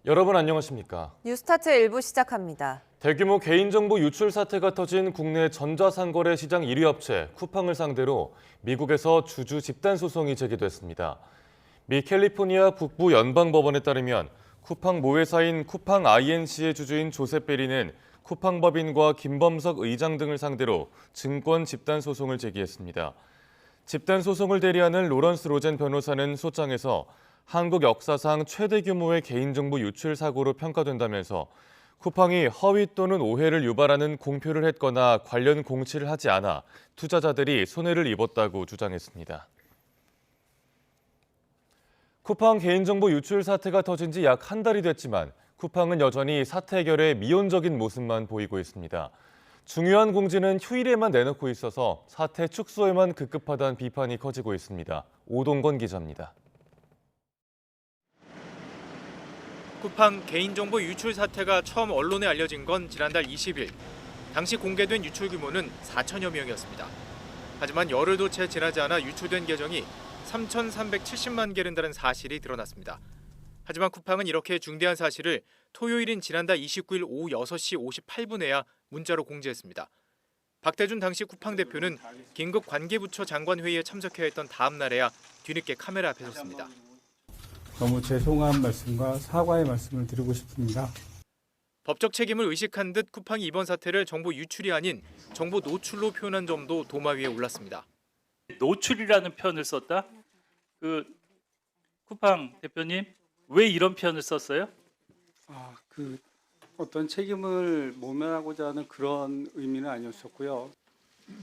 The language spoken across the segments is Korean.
여러분 안녕하십니까? 뉴스타트 1부 시작합니다. 대규모 개인정보 유출 사태가 터진 국내 전자상거래 시장 1위 업체 쿠팡을 상대로 미국에서 주주 집단 소송이 제기됐습니다. 미 캘리포니아 북부 연방법원에 따르면 쿠팡 모회사인 쿠팡 INC의 주주인 조셉 베리는 쿠팡 법인과 김범석 의장 등을 상대로 증권 집단 소송을 제기했습니다. 집단 소송을 대리하는 로런스 로젠 변호사는 소장에서 한국 역사상 최대 규모의 개인정보 유출 사고로 평가된다면서 쿠팡이 허위 또는 오해를 유발하는 공표를 했거나 관련 공시를 하지 않아 투자자들이 손해를 입었다고 주장했습니다. 쿠팡 개인정보 유출 사태가 터진 지 약 한 달이 됐지만 쿠팡은 여전히 사태 해결에 미온적인 모습만 보이고 있습니다. 중요한 공지는 휴일에만 내놓고 있어서 사태 축소에만 급급하다는 비판이 커지고 있습니다. 오동건 기자입니다. 쿠팡 개인정보 유출 사태가 처음 언론에 알려진 건 지난달 20일. 당시 공개된 유출 규모는 4천여 명이었습니다. 하지만 열흘도 채 지나지 않아 유출된 계정이 3,370만 개를 다는 사실이 드러났습니다. 하지만 쿠팡은 이렇게 중대한 사실을 토요일인 지난달 29일 오후 6시 58분에야 문자로 공지했습니다. 박대준 당시 쿠팡 대표는 긴급 관계부처 장관 회의에 참석해야 했던 다음 날에야 뒤늦게 카메라 앞에 섰습니다. 너무 죄송한 말씀과 사과의 말씀을 드리고 싶습니다. 법적 책임을 의식한 듯 쿠팡이 이번 사태를 정보 유출이 아닌 정보 노출로 표현한 점도 도마 위에 올랐습니다. 노출이라는 표현을 썼다? 쿠팡 대표님 왜 이런 표현을 썼어요? 어떤 책임을 모면하고자 하는 그런 의미는 아니었었고요.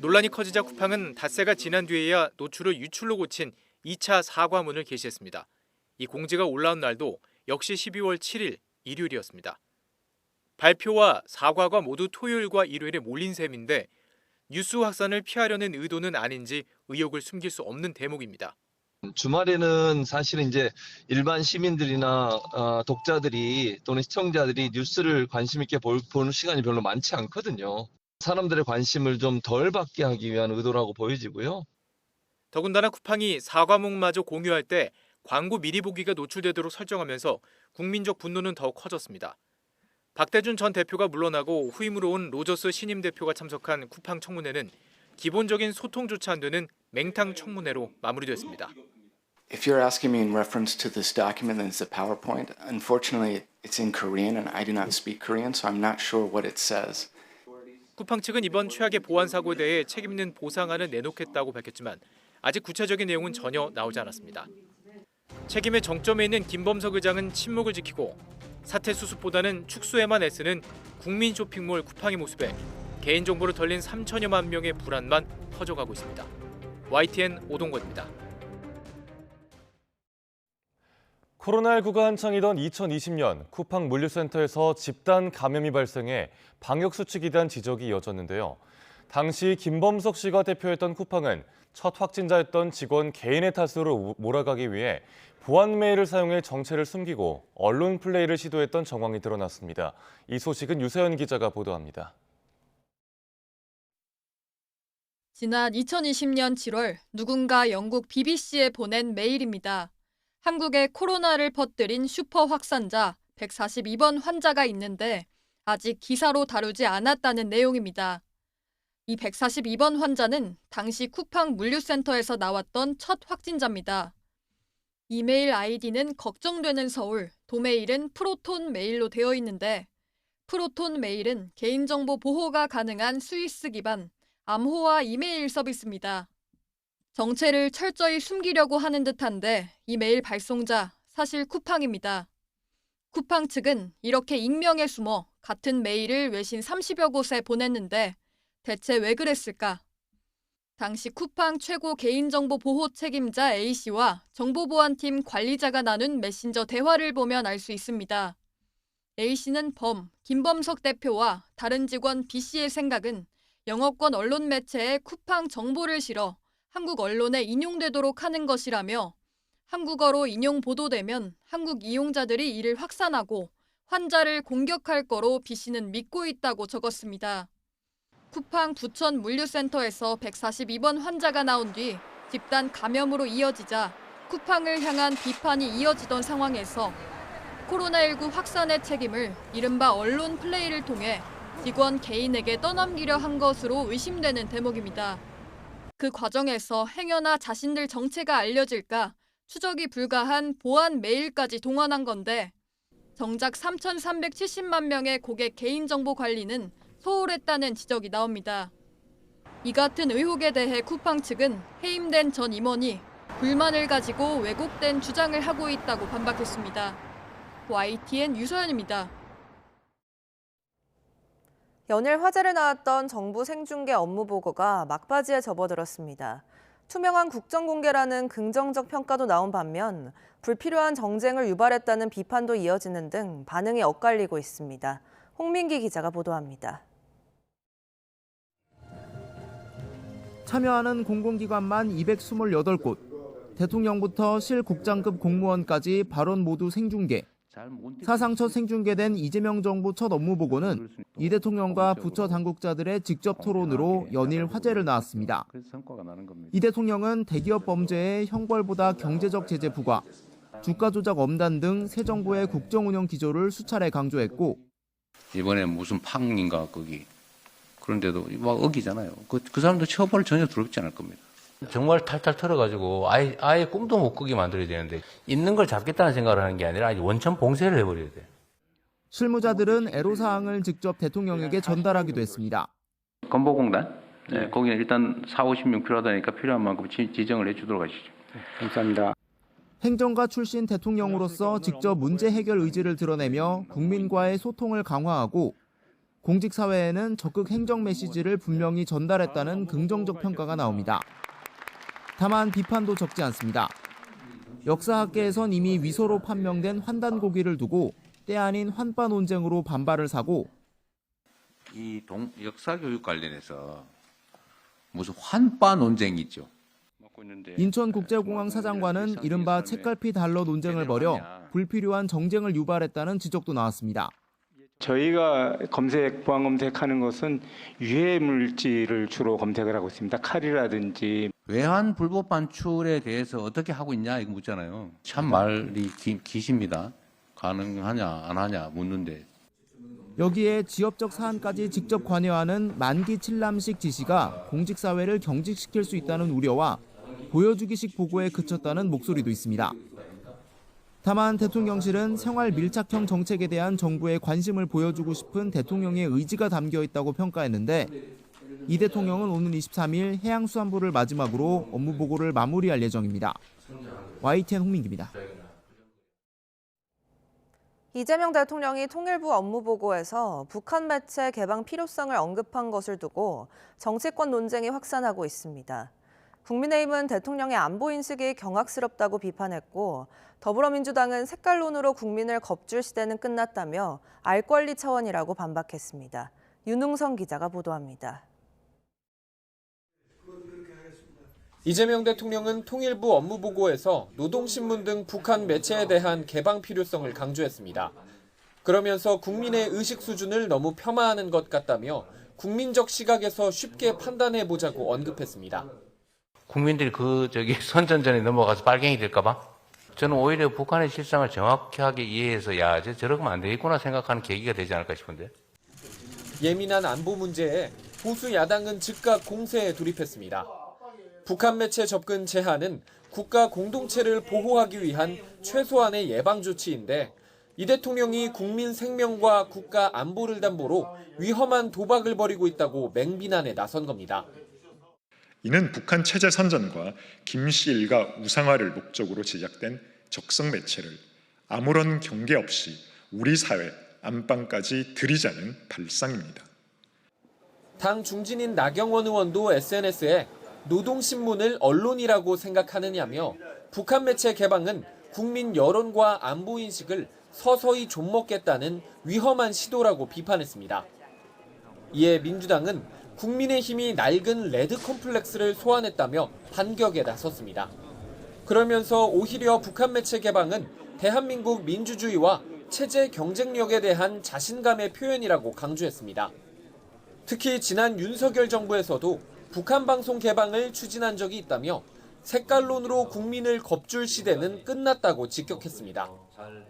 논란이 커지자 쿠팡은 닷새가 지난 뒤에야 노출을 유출로 고친 2차 사과문을 게시했습니다. 이 공지가 올라온 날도 역시 12월 7일 일요일이었습니다. 발표와 사과가 모두 토요일과 일요일에 몰린 셈인데 뉴스 확산을 피하려는 의도는 아닌지 의혹을 숨길 수 없는 대목입니다. 주말에는 사실은 이제 일반 시민들이나 독자들이 또는 시청자들이 뉴스를 관심 있게 보는 시간이 별로 많지 않거든요. 사람들의 관심을 좀 덜 받게 하기 위한 의도라고 보여지고요. 더군다나 쿠팡이 사과문마저 공유할 때 광고 미리 보기가 노출되도록 설정하면서 국민적 분노는 더욱 커졌습니다. 박대준 전 대표가 물러나고 후임으로 온 로저스 신임 대표가 참석한 쿠팡 청문회는 기본적인 소통조차 안 되는 맹탕 청문회로 마무리됐습니다. If you're asking me in reference to this document, then it's a PowerPoint. Unfortunately, it's in Korean and I do not speak Korean, so I'm not sure what it says. 쿠팡 측은 이번 최악의 보안 사고에 대해 책임 있는 보상안을 내놓겠다고 밝혔지만 아직 구체적인 내용은 전혀 나오지 않았습니다. 책임의 정점에 있는 김범석 의장은 침묵을 지키고 사태 수습보다는 축소에만 애쓰는 국민 쇼핑몰 쿠팡의 모습에 개인정보를 털린 3천여만 명의 불안만 커져가고 있습니다. YTN 오동건입니다. 코로나19가 한창이던 2020년 쿠팡 물류센터에서 집단 감염이 발생해 방역수칙에 대한 지적이 이어졌는데요. 당시 김범석 씨가 대표했던 쿠팡은 첫 확진자였던 직원 개인의 탓으로 몰아가기 위해 보안 메일을 사용해 정체를 숨기고 언론 플레이를 시도했던 정황이 드러났습니다. 이 소식은 유세연 기자가 보도합니다. 지난 2020년 7월 누군가 영국 BBC에 보낸 메일입니다. 한국에 코로나를 퍼뜨린 슈퍼 확산자 142번 환자가 있는데 아직 기사로 다루지 않았다는 내용입니다. 이 142번 환자는 당시 쿠팡 물류센터에서 나왔던 첫 확진자입니다. 이메일 아이디는 걱정되는 서울, 도메일은 프로톤 메일로 되어 있는데 프로톤 메일은 개인정보 보호가 가능한 스위스 기반 암호화 이메일 서비스입니다. 정체를 철저히 숨기려고 하는 듯한데 이 메일 발송자 사실 쿠팡입니다. 쿠팡 측은 이렇게 익명에 숨어 같은 메일을 외신 30여 곳에 보냈는데 대체 왜 그랬을까? 당시 쿠팡 최고 개인정보 보호 책임자 A씨와 정보보안팀 관리자가 나눈 메신저 대화를 보면 알 수 있습니다. A씨는 김범석 대표와 다른 직원 B씨의 생각은 영어권 언론 매체에 쿠팡 정보를 실어 한국 언론에 인용되도록 하는 것이라며 한국어로 인용 보도되면 한국 이용자들이 이를 확산하고 환자를 공격할 거로 B씨는 믿고 있다고 적었습니다. 쿠팡 부천 물류센터에서 142번 환자가 나온 뒤 집단 감염으로 이어지자 쿠팡을 향한 비판이 이어지던 상황에서 코로나19 확산의 책임을 이른바 언론 플레이를 통해 직원 개인에게 떠넘기려 한 것으로 의심되는 대목입니다. 그 과정에서 행여나 자신들 정체가 알려질까 추적이 불가한 보안 메일까지 동원한 건데 정작 3,370만 명의 고객 개인정보 관리는 소홀했다는 지적이 나옵니다. 이 같은 의혹에 대해 쿠팡 측은 해임된 전 임원이 불만을 가지고 왜곡된 주장을 하고 있다고 반박했습니다. YTN 유서연입니다. 연일 화제를 낳았던 정부 생중계 업무 보고가 막바지에 접어들었습니다. 투명한 국정 공개라는 긍정적 평가도 나온 반면 불필요한 정쟁을 유발했다는 비판도 이어지는 등 반응이 엇갈리고 있습니다. 홍민기 기자가 보도합니다. 참여하는 공공기관만 228곳, 대통령부터 실국장급 공무원까지 발언 모두 생중계. 사상 첫 생중계된 이재명 정부 첫 업무보고는 이 대통령과 부처 당국자들의 직접 토론으로 연일 화제를 낳았습니다. 이 대통령은 대기업 범죄의 형벌보다 경제적 제재 부과, 주가 조작 엄단 등 새 정부의 국정운영 기조를 수차례 강조했고 이번에 무슨 팡인가 거기 그런데도 막 어기잖아요. 그 사람도 처벌 전혀 두렵지 않을 겁니다. 정말 탈탈 털어가지고 아예 꿈도 못 꾸게 만들어야 되는데 있는 걸 잡겠다는 생각을 하는 게 아니라 원천 봉쇄를 해버려야 돼. 실무자들은 애로사항을 직접 대통령에게 전달하기도 했습니다. 건보공단? 네, 거기는 일단 40-50명 필요하다니까 필요한 만큼 지정을 해주도록 하시죠. 감사합니다. 행정가 출신 대통령으로서 직접 문제 해결 의지를 드러내며 국민과의 소통을 강화하고 공직사회에는 적극 행정 메시지를 분명히 전달했다는 긍정적 평가가 나옵니다. 다만 비판도 적지 않습니다. 역사학계에선 이미 위소로 판명된 환단고기를 두고 때 아닌 환빠 논쟁으로 반발을 사고 이 역사교육 관련해서 무슨 환빠 논쟁이 있죠. 인천국제공항 사장관은 이른바 책갈피 달러 논쟁을 벌여 불필요한 정쟁을 유발했다는 지적도 나왔습니다. 저희가 보안 검색하는 것은 유해 물질을 주로 검색을 하고 있습니다. 칼이라든지. 외환 불법 반출에 대해서 어떻게 하고 있냐 이거 묻잖아요. 참 말이 기십니다. 가능하냐 안 하냐 묻는데. 여기에 지역적 사안까지 직접 관여하는 만기 칠남식 지시가 공직사회를 경직시킬 수 있다는 우려와 보여주기식 보고에 그쳤다는 목소리도 있습니다. 다만 대통령실은 생활 밀착형 정책에 대한 정부의 관심을 보여주고 싶은 대통령의 의지가 담겨 있다고 평가했는데 이 대통령은 오는 23일 해양수산부를 마지막으로 업무 보고를 마무리할 예정입니다. YTN 홍민기입니다. 이재명 대통령이 통일부 업무보고에서 북한 매체 개방 필요성을 언급한 것을 두고 정치권 논쟁이 확산하고 있습니다. 국민의힘은 대통령의 안보 인식이 경악스럽다고 비판했고 더불어민주당은 색깔론으로 국민을 겁줄 시대는 끝났다며 알 권리 차원이라고 반박했습니다. 윤웅성 기자가 보도합니다. 이재명 대통령은 통일부 업무보고에서 노동신문 등 북한 매체에 대한 개방 필요성을 강조했습니다. 그러면서 국민의 의식 수준을 너무 폄하하는 것 같다며 국민적 시각에서 쉽게 판단해보자고 언급했습니다. 국민들이 선전전에 넘어가서 빨갱이 될까봐? 저는 오히려 북한의 실상을 정확하게 이해해서 저러면 안 되겠구나 생각하는 계기가 되지 않을까 싶은데. 예민한 안보 문제에 보수 야당은 즉각 공세에 돌입했습니다. 북한 매체 접근 제한은 국가 공동체를 보호하기 위한 최소한의 예방 조치인데 이 대통령이 국민 생명과 국가 안보를 담보로 위험한 도박을 벌이고 있다고 맹비난에 나선 겁니다. 이는 북한 체제 선전과 김씨 일가 우상화를 목적으로 제작된 적성 매체를 아무런 경계 없이 우리 사회 안방까지 들이자는 발상입니다. 당 중진인 나경원 의원도 SNS에 노동신문을 언론이라고 생각하느냐며 북한 매체 개방은 국민 여론과 안보 인식을 서서히 좀먹겠다는 위험한 시도라고 비판했습니다. 이에 민주당은 국민의힘이 낡은 레드 컴플렉스를 소환했다며 반격에 나섰습니다. 그러면서 오히려 북한 매체 개방은 대한민국 민주주의와 체제 경쟁력에 대한 자신감의 표현이라고 강조했습니다. 특히 지난 윤석열 정부에서도 북한 방송 개방을 추진한 적이 있다며 색깔론으로 국민을 겁줄 시대는 끝났다고 직격했습니다.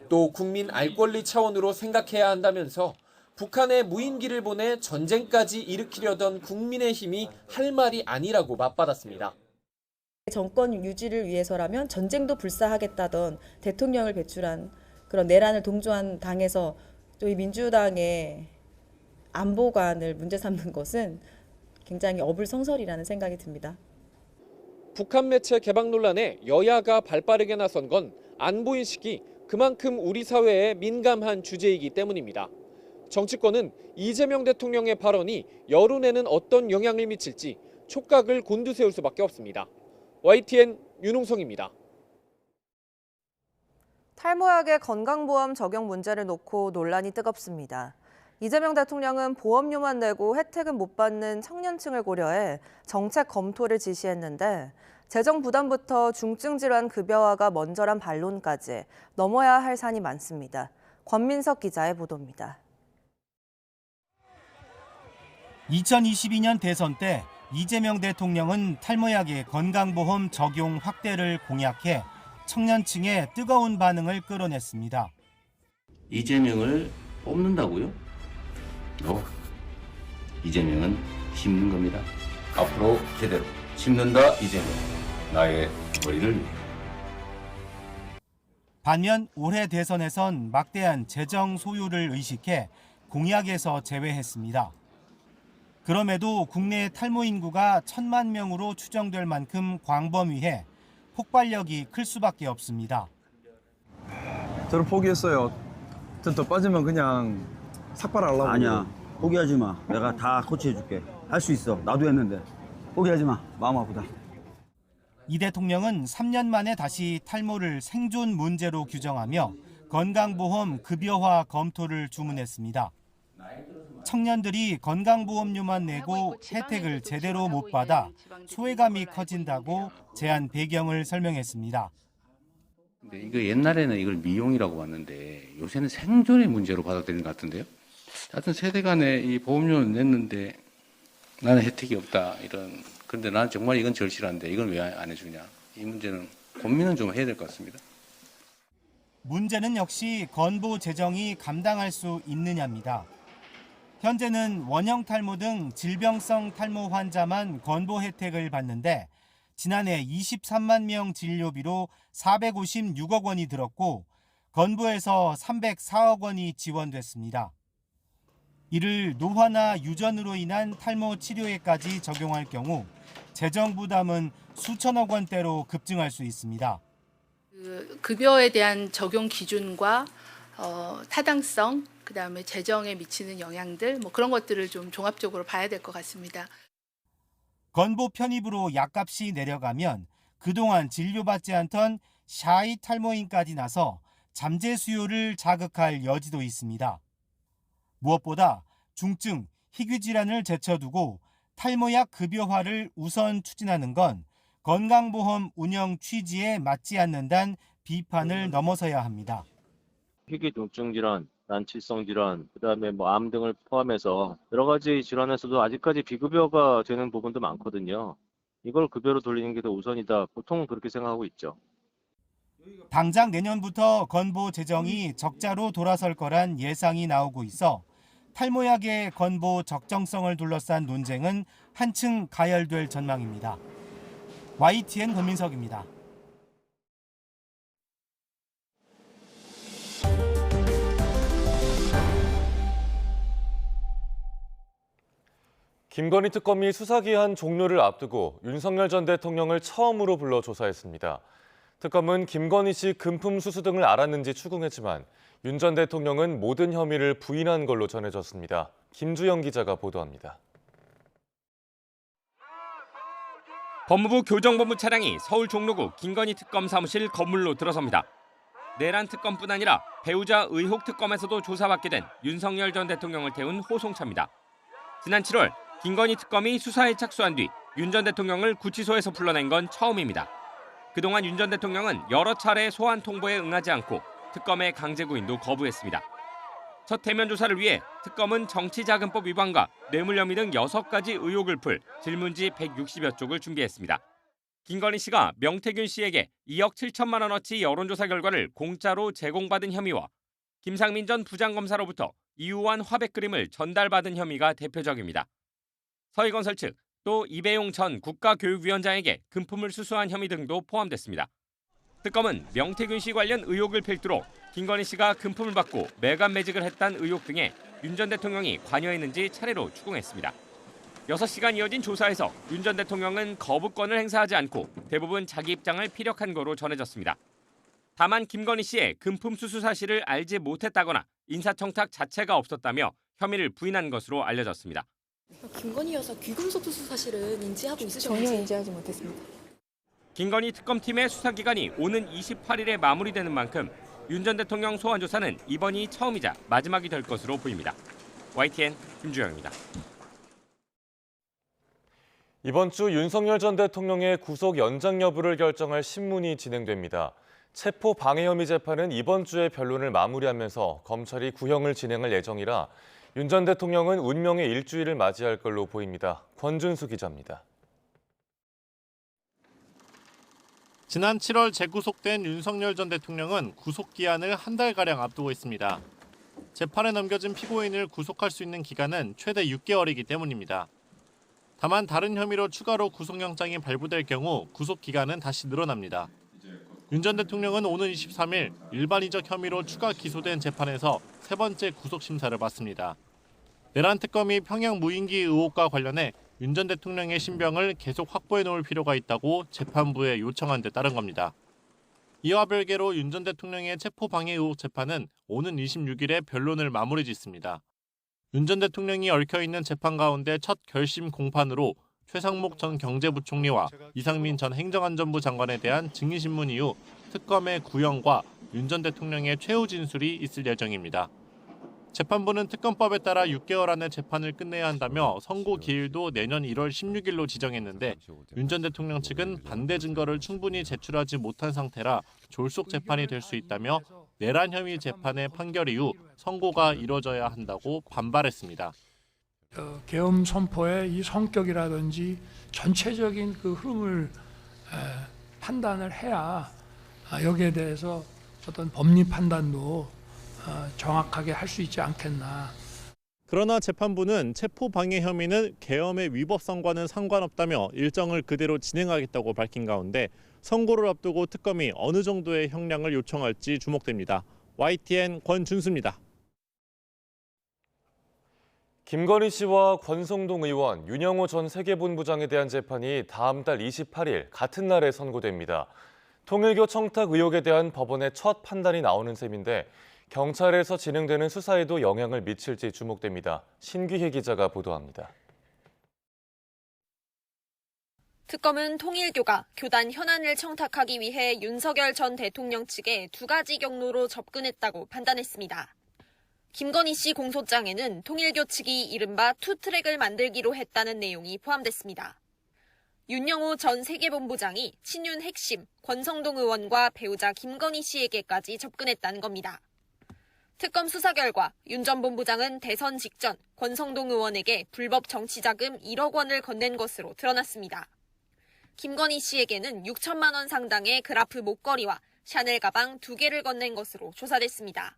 또 국민 알 권리 차원으로 생각해야 한다면서 북한에 무인기를 보내 전쟁까지 일으키려던 국민의힘이 할 말이 아니라고 맞받았습니다. 정권 유지를 위해서라면 전쟁도 불사하겠다던 대통령을 배출한 그런 내란을 동조한 당에서 또 이 민주당의 안보관을 문제 삼는 것은 굉장히 어불성설이라는 생각이 듭니다. 북한 매체 개방 논란에 여야가 발빠르게 나선 건 안보인식이 그만큼 우리 사회에 민감한 주제이기 때문입니다. 정치권은 이재명 대통령의 발언이 여론에는 어떤 영향을 미칠지 촉각을 곤두세울 수밖에 없습니다. YTN 윤홍성입니다. 탈모약의 건강보험 적용 문제를 놓고 논란이 뜨겁습니다. 이재명 대통령은 보험료만 내고 혜택은 못 받는 청년층을 고려해 정책 검토를 지시했는데 재정 부담부터 중증 질환 급여화가 먼저란 반론까지 넘어야 할 산이 많습니다. 권민석 기자의 보도입니다. 2022년 대선 때 이재명 대통령은 탈모약의 건강보험 적용 확대를 공약해 청년층의 뜨거운 반응을 끌어냈습니다. 이재명을 뽑는다고요? 이재명은 심는 겁니다. 앞으로 제대로 심는다 이재명. 나의 머리를 위해. 반면 올해 대선에선 막대한 재정 소요를 의식해 공약에서 제외했습니다. 그럼에도 국내 탈모 인구가 1,000만 명으로 추정될 만큼 광범위해 폭발력이 클 수밖에 없습니다. 저를 포기했어요. 더 빠지면 그냥 삭발하려고. 아니야. 포기하지 마. 내가 다 코치해줄게. 할 수 있어. 나도 했는데. 포기하지 마. 마음 아프다. 이 대통령은 3년 만에 다시 탈모를 생존 문제로 규정하며 건강보험 급여화 검토를 주문했습니다. 청년들이 건강보험료만 내고 혜택을 제대로 못 받아 소외감이 커진다고 제안 배경을 설명했습니다. 근데 이거 옛날에는 이걸 미용이라고 봤는데 요새는 생존의 문제로 받아들이는 것 같은데요. 하여튼 세대 간에 이 보험료를 냈는데 나는 혜택이 없다 이런. 그런데 나는 정말 이건 절실한데 이건 왜 안 해주냐. 이 문제는 고민은 좀 해야 될 것 같습니다. 문제는 역시 건보 재정이 감당할 수 있느냐입니다. 현재는 원형 탈모 등 질병성 탈모 환자만 건보 혜택을 받는데 지난해 23만 명 진료비로 456억 원이 들었고 건보에서 304억 원이 지원됐습니다. 이를 노화나 유전으로 인한 탈모 치료에까지 적용할 경우 재정 부담은 수천억 원대로 급증할 수 있습니다. 급여에 대한 적용 기준과 타당성, 그다음에 재정에 미치는 영향들 그런 것들을 좀 종합적으로 봐야 될 것 같습니다. 건보 편입으로 약값이 내려가면 그동안 진료받지 않던 샤이 탈모인까지 나서 잠재 수요를 자극할 여지도 있습니다. 무엇보다 중증, 희귀 질환을 제쳐두고 탈모약 급여화를 우선 추진하는 건 건강보험 운영 취지에 맞지 않는다는 비판을 넘어서야 합니다. 희귀 중증 질환, 난치성 질환, 그다음에 암 등을 포함해서 여러 가지 질환에서도 아직까지 비급여가 되는 부분도 많거든요. 이걸 급여로 돌리는 게 더 우선이다. 보통 그렇게 생각하고 있죠. 당장 내년부터 건보 재정이 적자로 돌아설 거란 예상이 나오고 있어 탈모약의 건보 적정성을 둘러싼 논쟁은 한층 가열될 전망입니다. YTN 권민석입니다. 김건희 특검이 수사기한 종료를 앞두고 윤석열 전 대통령을 처음으로 불러 조사했습니다. 특검은 김건희 씨 금품 수수 등을 알았는지 추궁했지만 윤 전 대통령은 모든 혐의를 부인한 걸로 전해졌습니다. 김주영 기자가 보도합니다. 법무부 교정본부 차량이 서울 종로구 김건희 특검 사무실 건물로 들어섭니다. 내란 특검뿐 아니라 배우자 의혹 특검에서도 조사받게 된 윤석열 전 대통령을 태운 호송차입니다. 지난 7월 김건희 특검이 수사에 착수한 뒤 윤 전 대통령을 구치소에서 불러낸 건 처음입니다. 그동안 윤 전 대통령은 여러 차례 소환 통보에 응하지 않고 특검의 강제 구인도 거부했습니다. 첫 대면 조사를 위해 특검은 정치자금법 위반과 뇌물 혐의 등 6가지 의혹을 풀 질문지 160여 쪽을 준비했습니다. 김건희 씨가 명태균 씨에게 2억 7천만 원어치 여론조사 결과를 공짜로 제공받은 혐의와 김상민 전 부장검사로부터 이유한 화백 그림을 전달받은 혐의가 대표적입니다. 서희건설 측 또 이배용 전 국가교육위원장에게 금품을 수수한 혐의 등도 포함됐습니다. 특검은 명태균 씨 관련 의혹을 필두로 김건희 씨가 금품을 받고 매간매직을 했다는 의혹 등에 윤 전 대통령이 관여했는지 차례로 추궁했습니다. 6시간 이어진 조사에서 윤 전 대통령은 거부권을 행사하지 않고 대부분 자기 입장을 피력한 거로 전해졌습니다. 다만 김건희 씨의 금품 수수 사실을 알지 못했다거나 인사청탁 자체가 없었다며 혐의를 부인한 것으로 알려졌습니다. 김건희 여사 귀금속 수수 사실은 인지하고 있으셨는지? 전혀 인지하지 못했습니다. 김건희 특검팀의 수사기간이 오는 28일에 마무리되는 만큼 윤 전 대통령 소환 조사는 이번이 처음이자 마지막이 될 것으로 보입니다. YTN 김주영입니다. 이번 주 윤석열 전 대통령의 구속 연장 여부를 결정할 신문이 진행됩니다. 체포 방해 혐의 재판은 이번 주에 변론을 마무리하면서 검찰이 구형을 진행할 예정이라 윤 전 대통령은 운명의 일주일을 맞이할 걸로 보입니다. 권준수 기자입니다. 지난 7월 재구속된 윤석열 전 대통령은 구속기한을 한 달가량 앞두고 있습니다. 재판에 넘겨진 피고인을 구속할 수 있는 기간은 최대 6개월이기 때문입니다. 다만 다른 혐의로 추가로 구속영장이 발부될 경우 구속기간은 다시 늘어납니다. 윤 전 대통령은 오는 23일 일반이적 혐의로 추가 기소된 재판에서 세 번째 구속심사를 받습니다. 내란 특검이 평양 무인기 의혹과 관련해 윤 전 대통령의 신병을 계속 확보해 놓을 필요가 있다고 재판부에 요청한 데 따른 겁니다. 이와 별개로 윤 전 대통령의 체포 방해 의혹 재판은 오는 26일에 변론을 마무리 짓습니다. 윤 전 대통령이 얽혀있는 재판 가운데 첫 결심 공판으로 최상목 전 경제부총리와 이상민 전 행정안전부 장관에 대한 증인신문 이후 특검의 구형과 윤 전 대통령의 최후 진술이 있을 예정입니다. 재판부는 특검법에 따라 6개월 안에 재판을 끝내야 한다며 선고 기일도 내년 1월 16일로 지정했는데 윤 전 대통령 측은 반대 증거를 충분히 제출하지 못한 상태라 졸속 재판이 될 수 있다며 내란 혐의 재판의 판결 이후 선고가 이뤄져야 한다고 반발했습니다. 계엄 선포의 이 성격이라든지 전체적인 그 흐름을 판단을 해야 여기에 대해서 어떤 법리 판단도 정확하게 할 수 있지 않겠나. 그러나 재판부는 체포 방해 혐의는 계엄의 위법성과는 상관없다며 일정을 그대로 진행하겠다고 밝힌 가운데 선고를 앞두고 특검이 어느 정도의 형량을 요청할지 주목됩니다. YTN 권준수입니다. 김건희 씨와 권성동 의원, 윤영호 전 세계본부장에 대한 재판이 다음 달 28일 같은 날에 선고됩니다. 통일교 청탁 의혹에 대한 법원의 첫 판단이 나오는 셈인데 경찰에서 진행되는 수사에도 영향을 미칠지 주목됩니다. 신기희 기자가 보도합니다. 특검은 통일교가 교단 현안을 청탁하기 위해 윤석열 전 대통령 측에 두 가지 경로로 접근했다고 판단했습니다. 김건희 씨 공소장에는 통일교 측이 이른바 투트랙을 만들기로 했다는 내용이 포함됐습니다. 윤영호 전 세계본부장이 친윤 핵심 권성동 의원과 배우자 김건희 씨에게까지 접근했다는 겁니다. 특검 수사 결과 윤 전 본부장은 대선 직전 권성동 의원에게 불법 정치자금 1억 원을 건넨 것으로 드러났습니다. 김건희 씨에게는 6천만 원 상당의 그라프 목걸이와 샤넬 가방 2개를 건넨 것으로 조사됐습니다.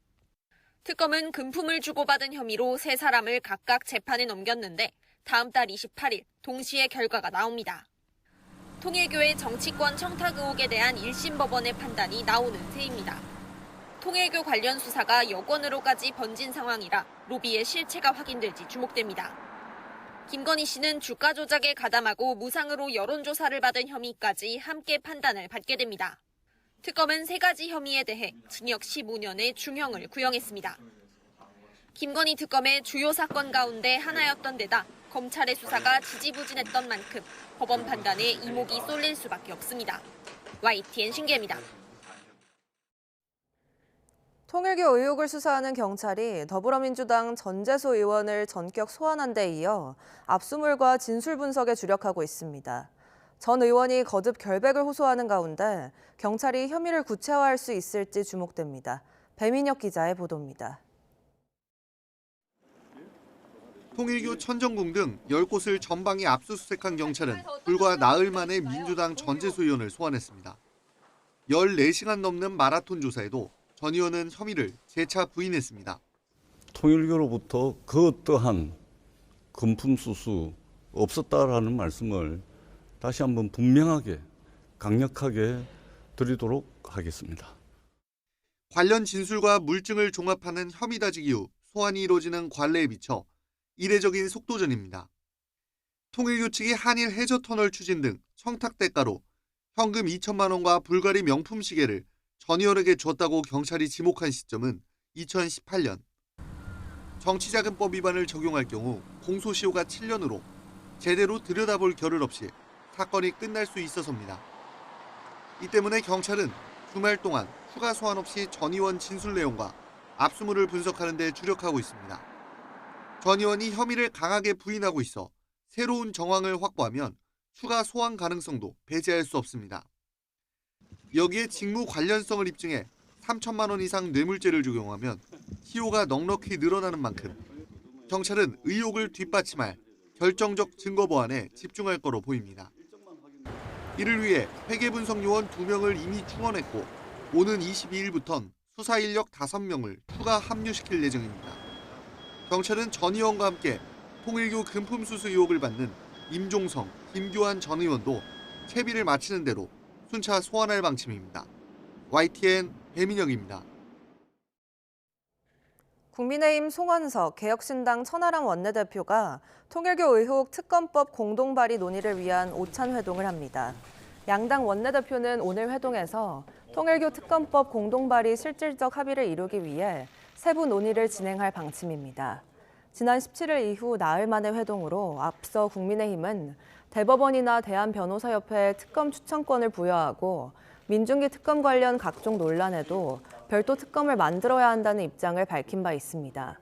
특검은 금품을 주고받은 혐의로 세 사람을 각각 재판에 넘겼는데 다음 달 28일 동시에 결과가 나옵니다. 통일교의 정치권 청탁 의혹에 대한 1심 법원의 판단이 나오는 새입니다. 통일교 관련 수사가 여권으로까지 번진 상황이라 로비의 실체가 확인될지 주목됩니다. 김건희 씨는 주가 조작에 가담하고 무상으로 여론조사를 받은 혐의까지 함께 판단을 받게 됩니다. 특검은 세 가지 혐의에 대해 징역 15년의 중형을 구형했습니다. 김건희 특검의 주요 사건 가운데 하나였던 데다 검찰의 수사가 지지부진했던 만큼 법원 판단에 이목이 쏠릴 수밖에 없습니다. YTN 신기입니다. 통일교 의혹을 수사하는 경찰이 더불어민주당 전재수 의원을 전격 소환한 데 이어 압수물과 진술 분석에 주력하고 있습니다. 전 의원이 거듭 결백을 호소하는 가운데 경찰이 혐의를 구체화할 수 있을지 주목됩니다. 배민혁 기자의 보도입니다. 통일교 천정궁 등 10곳을 전방위 압수수색한 경찰은 불과 나흘 만에 민주당 전재수 의원을 소환했습니다. 14시간 넘는 마라톤 조사에도 전 의원은 혐의를 재차 부인했습니다. 통일교로부터 그 어떠한 금품수수 없었다라는 말씀을 다시 한번 분명하게 강력하게 드리도록 하겠습니다. 관련 진술과 물증을 종합하는 혐의 다지 이후 소환이 이루어지는 관례에 비춰 이례적인 속도전입니다. 통일교 측이 한일 해저터널 추진 등 청탁 대가로 현금 2천만 원과 불가리 명품 시계를 전 의원에게 줬다고 경찰이 지목한 시점은 2018년. 정치자금법 위반을 적용할 경우 공소시효가 7년으로 제대로 들여다볼 겨를 없이 사건이 끝날 수 있어서입니다. 이 때문에 경찰은 주말 동안 추가 소환 없이 전 의원 진술 내용과 압수물을 분석하는 데 주력하고 있습니다. 전 의원이 혐의를 강하게 부인하고 있어 새로운 정황을 확보하면 추가 소환 가능성도 배제할 수 없습니다. 여기에 직무 관련성을 입증해 3천만 원 이상 뇌물죄를 적용하면 시효가 넉넉히 늘어나는 만큼 경찰은 의혹을 뒷받침할 결정적 증거 보완에 집중할 거로 보입니다. 이를 위해 회계분석요원 2명을 이미 충원했고 오는 22일부턴 수사 인력 5명을 추가 합류시킬 예정입니다. 경찰은 전 의원과 함께 통일교 금품수수 의혹을 받는 임종성, 김교환 전 의원도 채비를 마치는 대로 순차 소환할 방침입니다. YTN 배민혁입니다. 국민의힘 송원석 개혁신당 천하람 원내대표가 통일교 의혹 특검법 공동 발의 논의를 위한 오찬 회동을 합니다. 양당 원내대표는 오늘 회동에서 통일교 특검법 공동 발의 실질적 합의를 이루기 위해 세부 논의를 진행할 방침입니다. 지난 17일 이후 나흘 만의 회동으로 앞서 국민의힘은 대법원이나 대한변호사협회에 특검 추천권을 부여하고 민중기 특검 관련 각종 논란에도 별도 특검을 만들어야 한다는 입장을 밝힌 바 있습니다.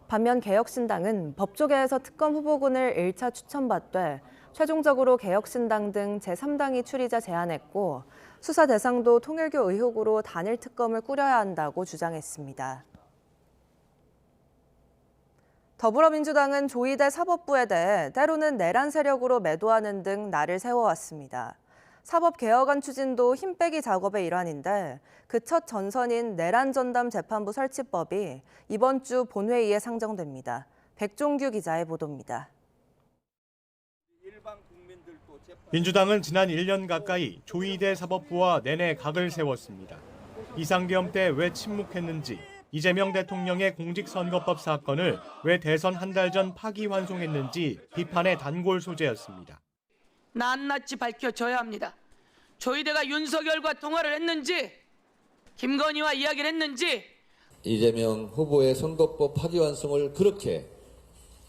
반면 개혁신당은 법조계에서 특검 후보군을 1차 추천받되 최종적으로 개혁신당 등 제3당이 출의자 제안했고 수사 대상도 통일교 의혹으로 단일 특검을 꾸려야 한다고 주장했습니다. 더불어민주당은 조희대 사법부에 대해 때로는 내란 세력으로 매도하는 등 날을 세워왔습니다. 사법개혁안 추진도 힘 빼기 작업의 일환인데 그 첫 전선인 내란전담 재판부 설치법이 이번 주 본회의에 상정됩니다. 백종규 기자의 보도입니다. 민주당은 지난 1년 가까이 조희대 사법부와 내내 각을 세웠습니다. 이상계엄 때 왜 침묵했는지, 이재명 대통령의 공직선거법 사건을 왜 대선 한 달 전 파기환송했는지 비판의 단골 소재였습니다. 낱낱이 밝혀져야 합니다. 조희대가 윤석열과 통화를 했는지, 김건희와 이야기를 했는지. 이재명 후보의 선거법 파기환송을 그렇게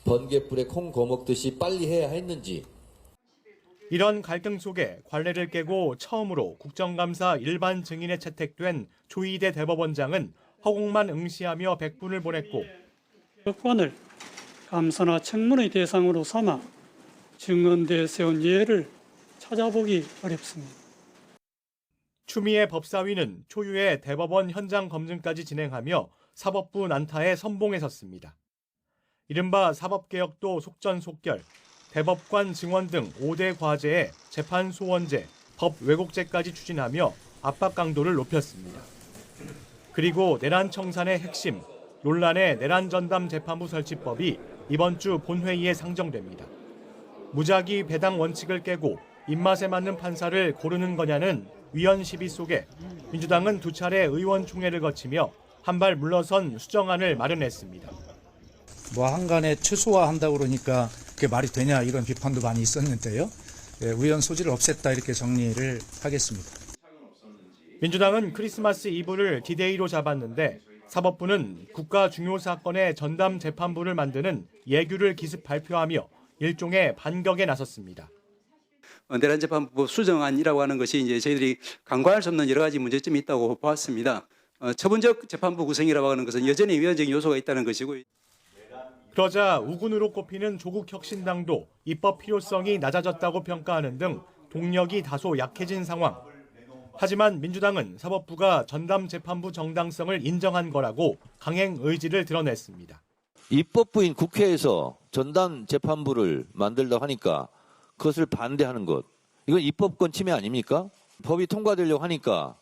번갯불에 콩 거먹듯이 빨리 해야 했는지. 이런 갈등 속에 관례를 깨고 처음으로 국정감사 일반 증인에 채택된 조희대 대법원장은 허공만 응시하며 백분을 보냈고 법관을 감사나 청문의 대상으로 삼아 증언대에 세운 예를 찾아보기 어렵습니다. 추미애 법사위는 초유의 대법원 현장 검증까지 진행하며 사법부 난타에 선봉에 섰습니다. 이른바 사법개혁도 속전속결, 대법관 증원 등 5대 과제에 재판 소원제, 법 왜곡죄까지 추진하며 압박 강도를 높였습니다. 그리고 내란 청산의 핵심, 논란의 내란전담 재판부 설치법이 이번 주 본회의에 상정됩니다. 무작위 배당 원칙을 깨고 입맛에 맞는 판사를 고르는 거냐는 위헌 시비 속에 민주당은 2차례 의원총회를 거치며 한 발 물러선 수정안을 마련했습니다. 한간에 최소화한다고 그러니까 그게 말이 되냐 이런 비판도 많이 있었는데요. 위헌 소지를 없앴다 이렇게 정리를 하겠습니다. 민주당은 크리스마스 이브를 디데이로 잡았는데 사법부는 국가 중요 사건의 전담 재판부를 만드는 예규를 기습 발표하며 일종의 반격에 나섰습니다. 내란재판부 수정안이라고 하는 것이 이제 저희들이 간과할 수 없는 여러 가지 문제점이 있다고 보았습니다. 처분적 재판부 구성이라고 하는 것은 여전히 위헌적인 요소가 있다는 것이고. 그러자 우군으로 꼽히는 조국혁신당도 입법 필요성이 낮아졌다고 평가하는 등 동력이 다소 약해진 상황. 하지만 민주당은 사법부가 전담 재판부 정당성을 인정한 거라고 강행 의지를 드러냈습니다. 입법부인 국회에서 전담 재판부를 만들려고 하니까 그것을 반대하는 것. 이건 입법권 침해 아닙니까? 법이 통과되려고 하니까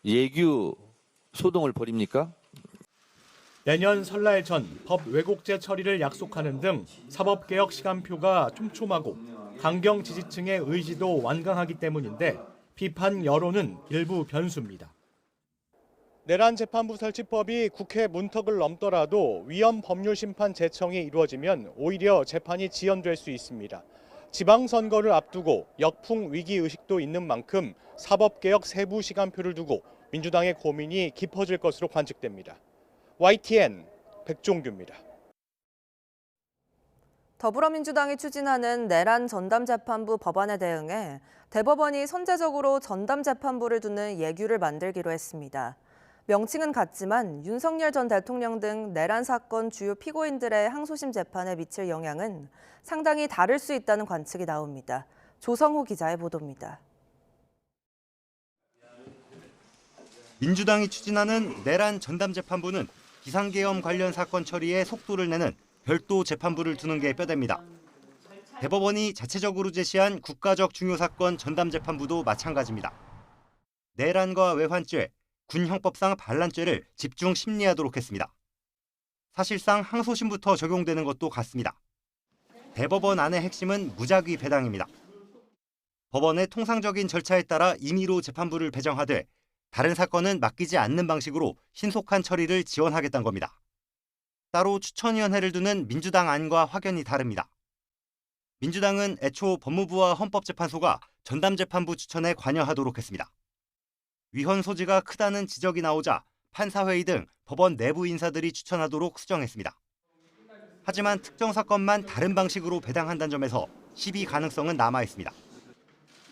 예규 소동을 벌입니까? 내년 설날 전 법 왜곡죄 처리를 약속하는 등 사법개혁 시간표가 촘촘하고 강경 지지층의 의지도 완강하기 때문인데 비판 여론은 일부 변수입니다. 내란 재판부 설치법이 국회 문턱을 넘더라도 위헌 법률 심판 제청이 이루어지면 오히려 재판이 지연될 수 있습니다. 지방선거를 앞두고 역풍 위기 의식도 있는 만큼 사법개혁 세부 시간표를 두고 민주당의 고민이 깊어질 것으로 관측됩니다. YTN 백종규입니다. 더불어민주당이 추진하는 내란 전담재판부 법안에 대응해 대법원이 선제적으로 전담재판부를 두는 예규를 만들기로 했습니다. 명칭은 같지만 윤석열 전 대통령 등 내란 사건 주요 피고인들의 항소심 재판에 미칠 영향은 상당히 다를 수 있다는 관측이 나옵니다. 조성호 기자의 보도입니다. 민주당이 추진하는 내란 전담재판부는 비상계엄 관련 사건 처리에 속도를 내는 별도 재판부를 두는 게 뼈대입니다. 대법원이 자체적으로 제시한 국가적 중요 사건 전담재판부도 마찬가지입니다. 내란과 외환죄, 군형법상 반란죄를 집중 심리하도록 했습니다. 사실상 항소심부터 적용되는 것도 같습니다. 대법원 안의 핵심은 무작위 배당입니다. 법원의 통상적인 절차에 따라 임의로 재판부를 배정하되 다른 사건은 맡기지 않는 방식으로 신속한 처리를 지원하겠다는 겁니다. 따로 추천위원회를 두는 민주당 안과 확연히 다릅니다. 민주당은 애초 법무부와 헌법재판소가 전담재판부 추천에 관여하도록 했습니다. 위헌 소지가 크다는 지적이 나오자 판사회의 등 법원 내부 인사들이 추천하도록 수정했습니다. 하지만 특정 사건만 다른 방식으로 배당한다는 점에서 시비 가능성은 남아있습니다.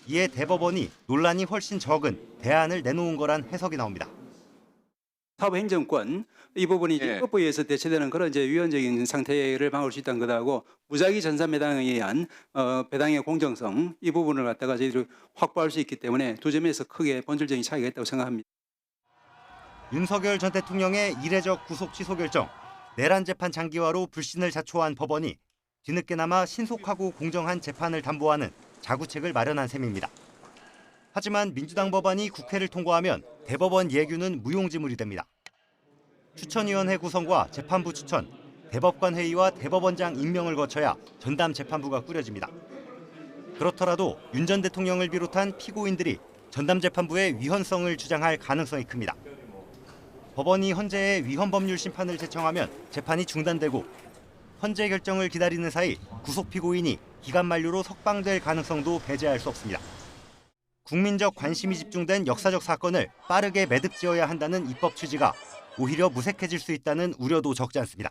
이에 대법원이 논란이 훨씬 적은 대안을 내놓은 거란 해석이 나옵니다. 사법행정권 이 부분이 입법부에 의해서 대체되는 그런 이제 위헌적인 상태를 막을 수 있다는 것하고 무작위 전산 배당에 의한 배당의 공정성 이 부분을 갖다가 저희들이 확보할 수 있기 때문에 두 점에서 크게 본질적인 차이가 있다고 생각합니다. 윤석열 전 대통령의 이례적 구속 취소 결정, 내란 재판 장기화로 불신을 자초한 법원이 뒤늦게나마 신속하고 공정한 재판을 담보하는 자구책을 마련한 셈입니다. 하지만 민주당 법안이 국회를 통과하면 대법원 예규는 무용지물이 됩니다. 추천위원회 구성과 재판부 추천, 대법관 회의와 대법원장 임명을 거쳐야 전담 재판부가 꾸려집니다. 그렇더라도 윤 전 대통령을 비롯한 피고인들이 전담 재판부의 위헌성을 주장할 가능성이 큽니다. 법원이 헌재의 위헌 법률 심판을 제청하면 재판이 중단되고 헌재 결정을 기다리는 사이 구속 피고인이 기간 만료로 석방될 가능성도 배제할 수 없습니다. 국민적 관심이 집중된 역사적 사건을 빠르게 매듭지어야 한다는 입법 취지가 오히려 무색해질 수 있다는 우려도 적지 않습니다.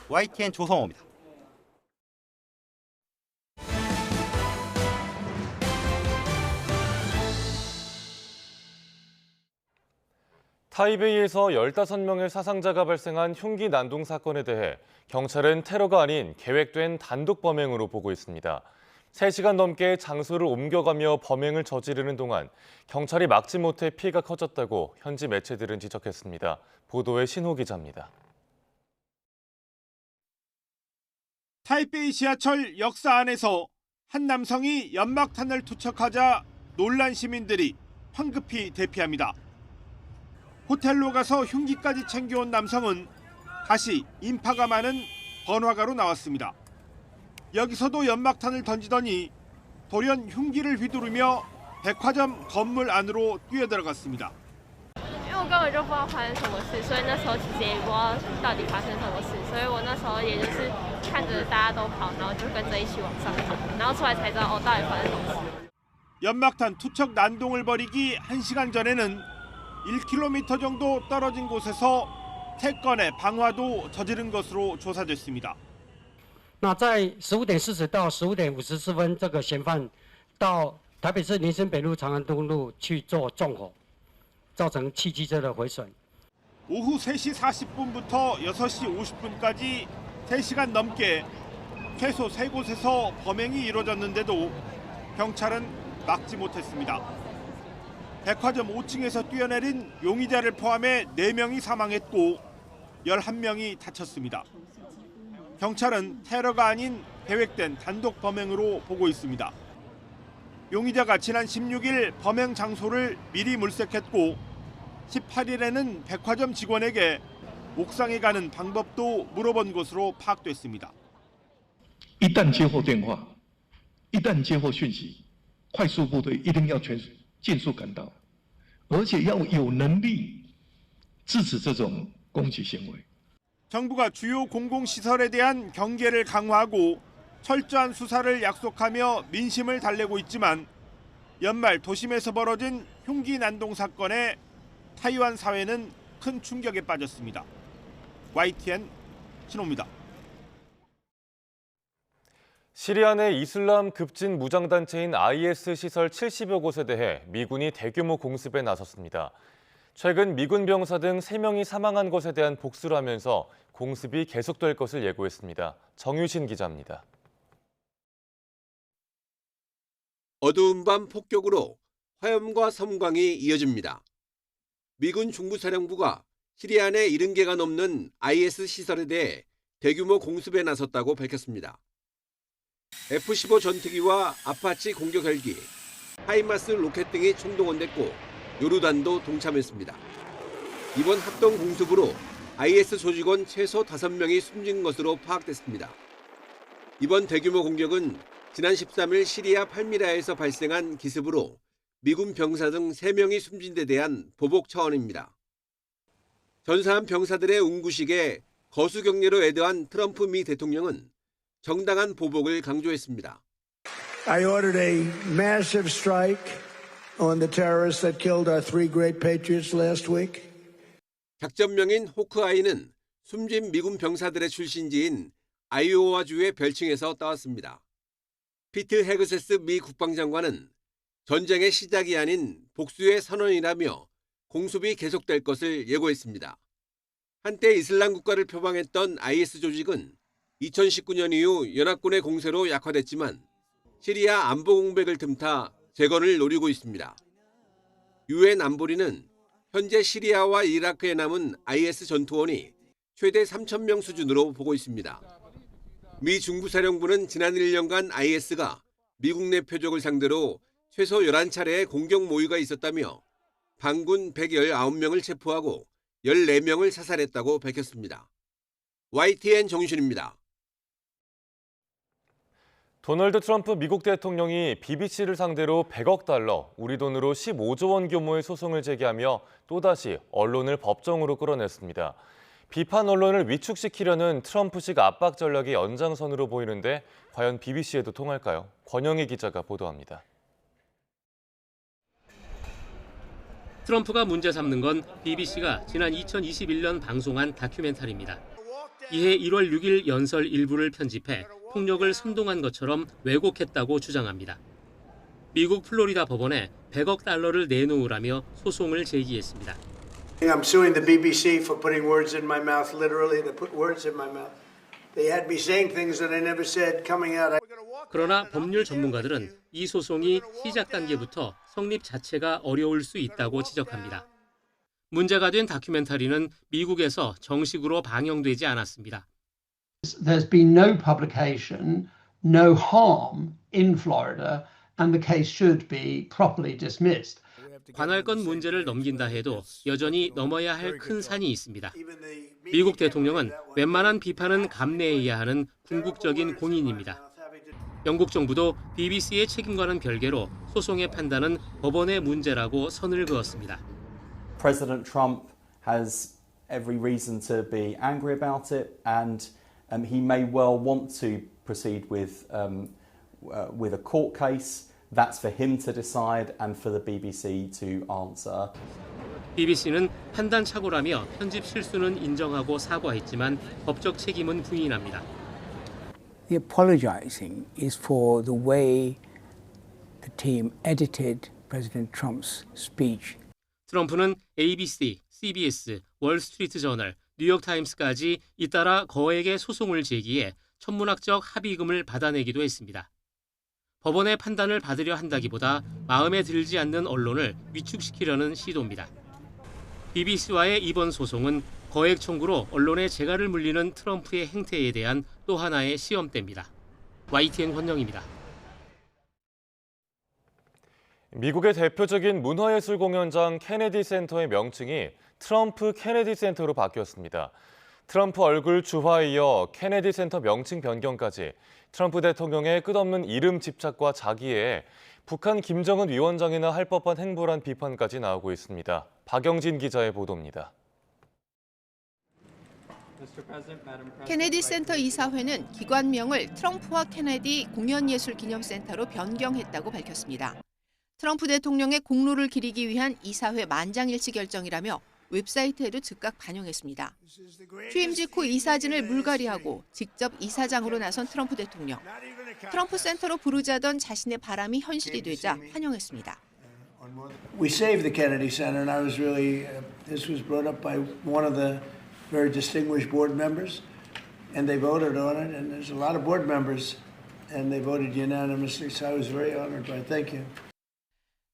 YTN 조성호입니다. 타이베이에서 15명의 사상자가 발생한 흉기 난동 사건에 대해 경찰은 테러가 아닌 계획된 단독 범행으로 보고 있습니다. 3시간 넘게 장소를 옮겨가며 범행을 저지르는 동안 경찰이 막지 못해 피해가 커졌다고 현지 매체들은 지적했습니다. 보도에 신호 기자입니다. 타이베이 지하철 역사 안에서 한 남성이 연막탄을 투척하자 놀란 시민들이 황급히 대피합니다. 호텔로 가서 흉기까지 챙겨온 남성은 다시 인파가 많은 번화가로 나왔습니다. 여기서도 연막탄을 던지더니 돌연 흉기를 휘두르며 백화점 건물 안으로 뛰어들어갔습니다. 因为我根本就不知道发生什么事，所以那时候其实也不知道到底发生什么事，所以我那时候也就是看着大家都跑，然后就跟着一起往上跑，然后出来才知道到底发生什么事。 연막탄 투척 난동을 벌이기 1시간 전에는 1km 정도 떨어진 곳에서 3건의 방화도 저지른 것으로 조사됐습니다. 那在15点40到15点54分，这个嫌犯到台北市林森北路长安东路去做纵火，造成汽机车的毁损。 오후 3시 40분부터 6시 50분까지 3시간 넘게 최소 3곳에서 범행이 이루어졌는데도 경찰은 막지 못했습니다. 백화점 5층에서 뛰어내린 용의자를 포함해 4명이 사망했고 11명이 다쳤습니다. 경찰은 테러가 아닌 계획된 단독 범행으로 보고 있습니다. 용의자가 지난 16일 범행 장소를 미리 물색했고 18일에는 백화점 직원에게 옥상에 가는 방법도 물어본 것으로 파악됐습니다. 一旦接获电话，一旦接获讯息，快速部队一定要尽速赶到，而且要有能力制止这种攻击行为。 정부가 주요 공공시설에 대한 경계를 강화하고 철저한 수사를 약속하며 민심을 달래고 있지만 연말 도심에서 벌어진 흉기 난동 사건에 타이완 사회는 큰 충격에 빠졌습니다. YTN 신호입니다. 시리아 내 이슬람 급진 무장단체인 IS 시설 70여 곳에 대해 미군이 대규모 공습에 나섰습니다. 최근 미군 병사 등 3명이 사망한 것에 대한 복수를 하면서 공습이 계속될 것을 예고했습니다. 정유신 기자입니다. 어두운 밤 폭격으로 화염과 섬광이 이어집니다. 미군 중부사령부가 시리아 내 70개가 넘는 IS 시설에 대해 대규모 공습에 나섰다고 밝혔습니다. F-15 전투기와 아파치 공격 헬기, 하이마스 로켓 등이 총동원됐고 요르단도 동참했습니다. 이번 합동 공습으로 IS 조직원 최소 5명이 숨진 것으로 파악됐습니다. 이번 대규모 공격은 지난 13일 시리아 팔미라에서 발생한 기습으로 미군 병사 등 3명이 숨진 데 대한 보복 차원입니다. 전사한 병사들의 운구식에 거수경례로 애도한 트럼프 미 대통령은 정당한 보복을 강조했습니다. I ordered a massive strike on the terrorists that killed our 3 great patriots last week. 작전명인 호크아이는 숨진 미군 병사들의 출신지인 아이오와주의 별칭에서 따왔습니다. 피트 헤그세스 미 국방장관은 전쟁의 시작이 아닌 복수의 선언이라며 공습이 계속될 것을 예고했습니다. 한때 이슬람 국가를 표방했던 IS 조직은 2019년 이후 연합군의 공세로 약화됐지만 시리아 안보 공백을 틈타 재건을 노리고 있습니다. 유엔 안보리는 현재 시리아와 이라크에 남은 IS 전투원이 최대 3,000명 수준으로 보고 있습니다. 미 중부사령부는 지난 1년간 IS가 미국 내 표적을 상대로 최소 11차례의 공격 모의가 있었다며 반군 119명을 체포하고 14명을 사살했다고 밝혔습니다. YTN 정신입니다. 도널드 트럼프 미국 대통령이 BBC를 상대로 100억 달러, 우리 돈으로 15조 원 규모의 소송을 제기하며 또다시 언론을 법정으로 끌어냈습니다. 비판 언론을 위축시키려는 트럼프식 압박 전략이 연장선으로 보이는데 과연 BBC에도 통할까요? 권영희 기자가 보도합니다. 트럼프가 문제 삼는 건 BBC가 지난 2021년 방송한 다큐멘터리입니다. 이해 1월 6일 연설 일부를 편집해 폭력을 선동한 것처럼 왜곡했다고 주장합니다. 미국 플로리다 법원에 100억 달러를 내놓으라며 소송을 제기했습니다. I'm suing the BBC for putting words in my mouth. Literally, they put words in my mouth. They had me saying things that I never said coming out. 그러나 법률 전문가들은 이 소송이 시작 단계부터 성립 자체가 어려울 수 있다고 지적합니다. 문제가 된 다큐멘터리는 미국에서 정식으로 방영되지 않았습니다. There's been no publication, no harm in Florida, and the case should be properly dismissed. 관할권 문제를 넘긴다 해도 여전히 넘어야 할 큰 산이 있습니다. 미국 대통령은 웬만한 비판은 감내해야 하는 궁극적인 공인입니다. 영국 정부도 BBC의 책임과는 별개로 소송의 판단은 법원의 문제라고 선을 그었습니다. President Trump has every reason to be angry about it, and he may well want to proceed with a court case. That's for him to decide and for the BBC to answer. BBC는 판단 착오라며 편집 실수는 인정하고 사과했지만 법적 책임은 부인합니다. The apologizing is for the way the team edited President Trump's speech. 트럼프는 ABC, CBS, 월스트리트저널, 뉴욕타임스까지 잇따라 거액의 소송을 제기해 천문학적 합의금을 받아내기도 했습니다. 법원의 판단을 받으려 한다기보다 마음에 들지 않는 언론을 위축시키려는 시도입니다. BBC와의 이번 소송은 거액 청구로 언론의 재갈을 물리는 트럼프의 행태에 대한 또 하나의 시험대입니다. YTN 권영입니다. 미국의 대표적인 문화예술 공연장 케네디 센터의 명칭이 트럼프 케네디 센터로 바뀌었습니다. 트럼프 얼굴 주화에 이어 케네디 센터 명칭 변경까지 트럼프 대통령의 끝없는 이름 집착과 자기애, 북한 김정은 위원장이나 할 법한 행보란 비판까지 나오고 있습니다. 박영진 기자의 보도입니다. 케네디 센터 이사회는 기관명을 트럼프와 케네디 공연예술기념센터로 변경했다고 밝혔습니다. 트럼프 대통령의 공로를 기리기 위한 이사회 만장일치 결정이라며 웹사이트에도 즉각 반영했습니다. 취임 직후 이사진을 물갈이하고 직접 이사장으로 나선 트럼프 대통령. 트럼프 센터로 부르자던 자신의 바람이 현실이 되자 환영했습니다. We saved the Kennedy Center, and I was really, this was brought up by one of the very distinguished board members, and they voted on it, and there's a lot of board members, and they voted unanimously, so I was very honored by it. Thank you.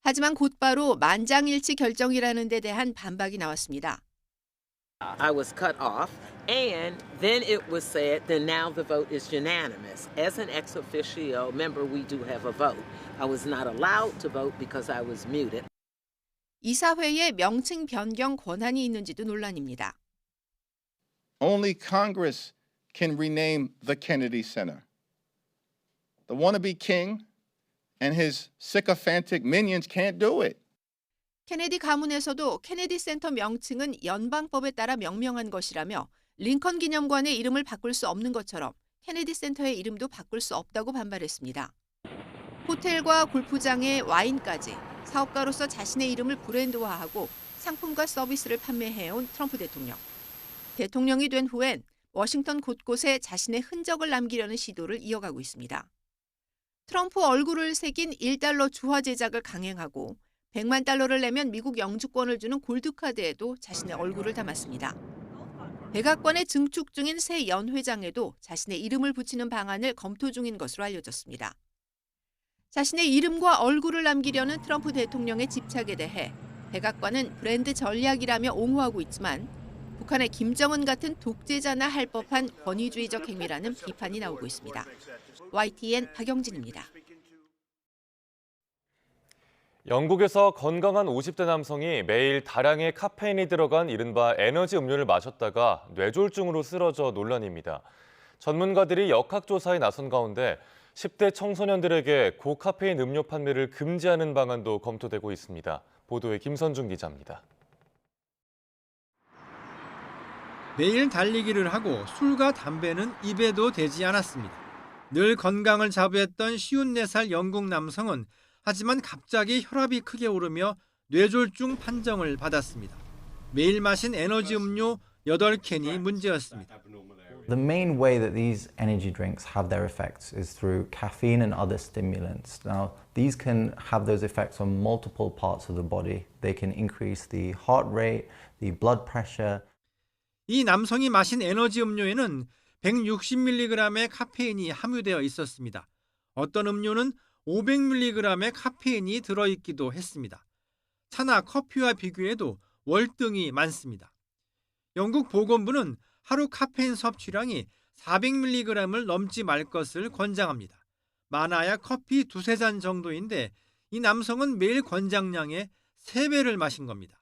하지만 곧바로 만장일치 결정이라는 데 대한 반박이 나왔습니다. I was cut off, and then it was said that now the vote is unanimous. As an ex officio member, we do have a vote. I was not allowed to vote because I was muted. 이사회에 명칭 변경 권한이 있는지도 논란입니다. Only Congress can rename the Kennedy Center. The wannabe king and his sycophantic minions can't do it. 케네디 가문에서도 케네디 센터 명칭은 연방법에 따라 명명한 것이라며 링컨 기념관의 이름을 바꿀 수 없는 것처럼 케네디 센터의 이름도 바꿀 수 없다고 반발했습니다. 호텔과 골프장에 와인까지 사업가로서 자신의 이름을 브랜드화하고 상품과 서비스를 판매해온 트럼프 대통령. 대통령이 된 후엔 워싱턴 곳곳에 자신의 흔적을 남기려는 시도를 이어가고 있습니다. 트럼프 얼굴을 새긴 1달러 주화 제작을 강행하고 100만 달러를 내면 미국 영주권을 주는 골드카드에도 자신의 얼굴을 담았습니다. 백악관에 증축 중인 새 연회장에도 자신의 이름을 붙이는 방안을 검토 중인 것으로 알려졌습니다. 자신의 이름과 얼굴을 남기려는 트럼프 대통령의 집착에 대해 백악관은 브랜드 전략이라며 옹호하고 있지만 북한의 김정은 같은 독재자나 할 법한 권위주의적 행위라는 비판이 나오고 있습니다. YTN 박영진입니다. 영국에서 건강한 50대 남성이 매일 다량의 카페인이 들어간 이른바 에너지 음료를 마셨다가 뇌졸중으로 쓰러져 논란입니다. 전문가들이 역학조사에 나선 가운데 10대 청소년들에게 고카페인 음료 판매를 금지하는 방안도 검토되고 있습니다. 보도에 김선중 기자입니다. 매일 달리기를 하고 술과 담배는 입에도 대지 않았습니다. 늘 건강을 자부했던 54살 영국 남성은 하지만 갑자기 혈압이 크게 오르며 뇌졸중 판정을 받았습니다. 매일 마신 에너지 음료 8캔이 문제였습니다. The main way that these energy drinks have their effects is through caffeine and other stimulants. Now, these can have those effects on multiple parts of the body. They can increase the heart rate, the blood pressure. 이 남성이 마신 에너지 음료에는 160mg의 카페인이 함유되어 있었습니다. 어떤 음료는 500mg의 카페인이 들어있기도 했습니다. 차나 커피와 비교해도 월등히 많습니다. 영국 보건부는 하루 카페인 섭취량이 400mg을 넘지 말 것을 권장합니다. 많아야 커피 2-3잔 정도인데 이 남성은 매일 권장량의 3배를 마신 겁니다.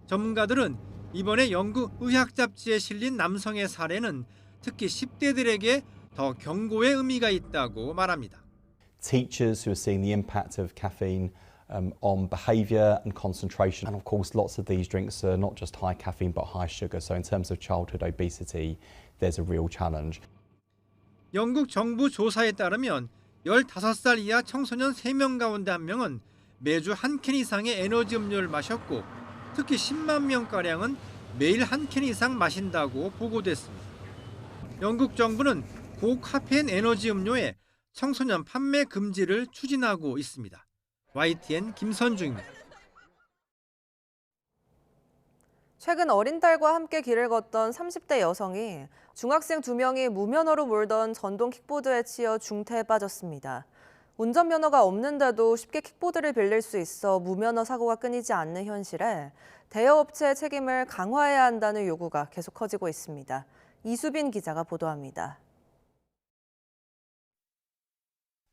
전문가들은 이번에 영국 의학 잡지에 실린 남성의 사례는 특히 10대들에게 더 경고의 의미가 있다고 말합니다. Teachers who are seeing the impact of caffeine on behaviour and concentration. And of course, lots of these drinks are not just high caffeine but high sugar. So in terms of childhood obesity, there's a real challenge. 영국 정부 조사에 따르면 15살 이하 청소년 3명 가운데 1명은 매주 한 캔 이상의 에너지 음료를 마셨고 특히 10만 명가량은 매일 한 캔 이상 마신다고 보고됐습니다. 영국 정부는 고카페인 에너지 음료에 청소년 판매 금지를 추진하고 있습니다. YTN 김선중입니다. 최근 어린 딸과 함께 길을 걷던 30대 여성이 중학생 2명이 무면허로 몰던 전동 킥보드에 치여 중태에 빠졌습니다. 운전면허가 없는데도 쉽게 킥보드를 빌릴 수 있어 무면허 사고가 끊이지 않는 현실에 대여업체의 책임을 강화해야 한다는 요구가 계속 커지고 있습니다. 이수빈 기자가 보도합니다.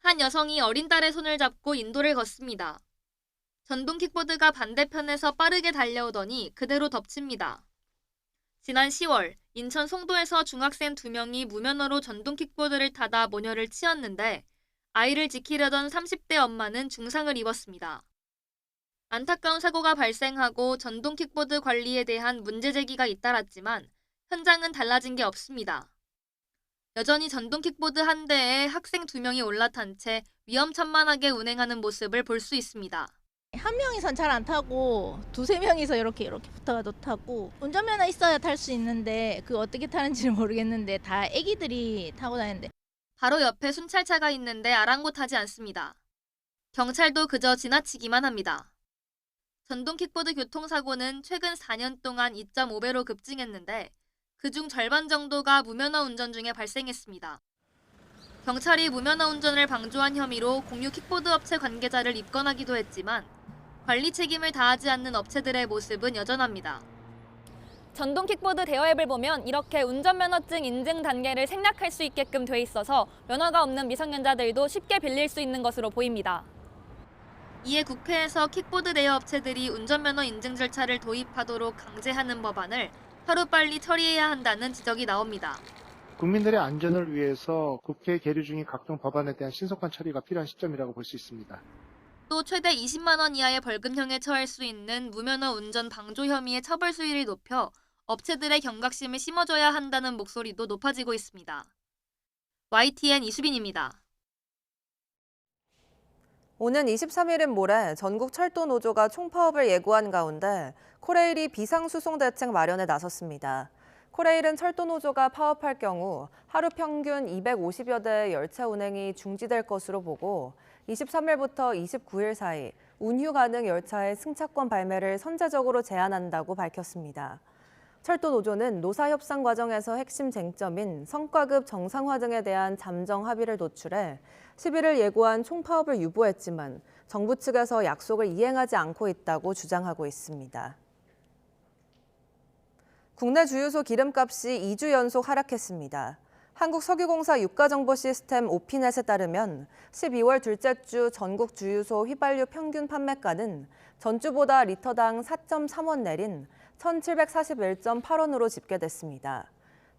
한 여성이 어린 딸의 손을 잡고 인도를 걷습니다. 전동 킥보드가 반대편에서 빠르게 달려오더니 그대로 덮칩니다. 지난 10월 인천 송도에서 중학생 2명이 무면허로 전동 킥보드를 타다 모녀를 치었는데 아이를 지키려던 30대 엄마는 중상을 입었습니다. 안타까운 사고가 발생하고 전동 킥보드 관리에 대한 문제 제기가 잇따랐지만 현장은 달라진 게 없습니다. 여전히 전동 킥보드 한 대에 학생 2명이 올라탄 채 위험천만하게 운행하는 모습을 볼 수 있습니다. 한 명이선 잘 안 타고 두세 명이서 이렇게 붙어가지고 타고 운전면허 있어야 탈 수 있는데 그 어떻게 타는지는 모르겠는데 다 애기들이 타고 다니는데 바로 옆에 순찰차가 있는데 아랑곳하지 않습니다. 경찰도 그저 지나치기만 합니다. 전동 킥보드 교통사고는 최근 4년 동안 2.5배로 급증했는데 그중 절반 정도가 무면허 운전 중에 발생했습니다. 경찰이 무면허 운전을 방조한 혐의로 공유 킥보드 업체 관계자를 입건하기도 했지만 관리 책임을 다하지 않는 업체들의 모습은 여전합니다. 전동 킥보드 대여 앱을 보면 이렇게 운전면허증 인증 단계를 생략할 수 있게끔 돼 있어서 면허가 없는 미성년자들도 쉽게 빌릴 수 있는 것으로 보입니다. 이에 국회에서 킥보드 대여 업체들이 운전면허 인증 절차를 도입하도록 강제하는 법안을 하루빨리 처리해야 한다는 지적이 나옵니다. 국민들의 안전을 위해서 국회에 계류 중인 각종 법안에 대한 신속한 처리가 필요한 시점이라고 볼 수 있습니다. 또 최대 20만 원 이하의 벌금형에 처할 수 있는 무면허 운전 방조 혐의의 처벌 수위를 높여 업체들의 경각심을 심어줘야 한다는 목소리도 높아지고 있습니다. YTN 이수빈입니다. 오는 23일인 모레 전국 철도 노조가 총파업을 예고한 가운데 코레일이 비상수송 대책 마련에 나섰습니다. 코레일은 철도 노조가 파업할 경우 하루 평균 250여 대의 열차 운행이 중지될 것으로 보고 23일부터 29일 사이 운휴 가능 열차의 승차권 발매를 선제적으로 제한한다고 밝혔습니다. 철도 노조는 노사 협상 과정에서 핵심 쟁점인 성과급 정상화 등에 대한 잠정 합의를 도출해 11일 예고한 총파업을 유보했지만 정부 측에서 약속을 이행하지 않고 있다고 주장하고 있습니다. 국내 주유소 기름값이 2주 연속 하락했습니다. 한국석유공사 유가정보시스템 오피넷에 따르면 12월 둘째 주 전국 주유소 휘발유 평균 판매가는 전주보다 리터당 4.3원 내린 1,741.8원으로 집계됐습니다.